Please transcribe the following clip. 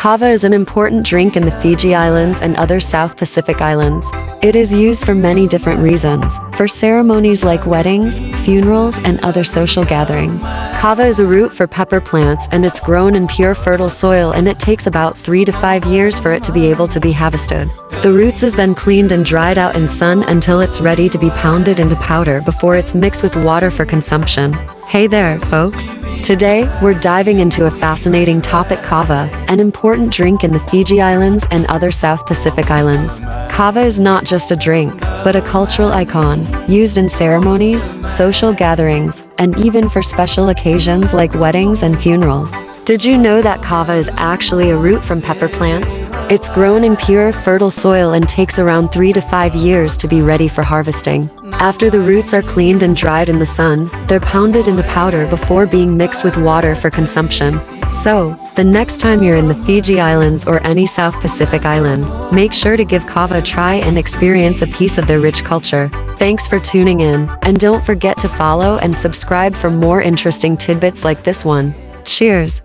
Kava is an important drink in the Fiji Islands and other South Pacific islands. It is used for many different reasons, for ceremonies like weddings, funerals, and other social gatherings. Kava is a root for pepper plants, and it's grown in pure fertile soil, and it takes about 3 to 5 years for it to be able to be harvested. The roots is then cleaned and dried out in sun until it's ready to be pounded into powder before it's mixed with water for consumption. Hey there, folks! Today, we're diving into a fascinating topic: Kava, an important drink in the Fiji Islands and other South Pacific islands. Kava is not just a drink, but a cultural icon, used in ceremonies, social gatherings, and even for special occasions like weddings and funerals. Did you know that kava is actually a root from pepper plants? It's grown in pure, fertile soil and takes around 3 to 5 years to be ready for harvesting. After the roots are cleaned and dried in the sun, they're pounded into powder before being mixed with water for consumption. So, the next time you're in the Fiji Islands or any South Pacific island, make sure to give kava a try and experience a piece of their rich culture. Thanks for tuning in, and don't forget to follow and subscribe for more interesting tidbits like this one. Cheers!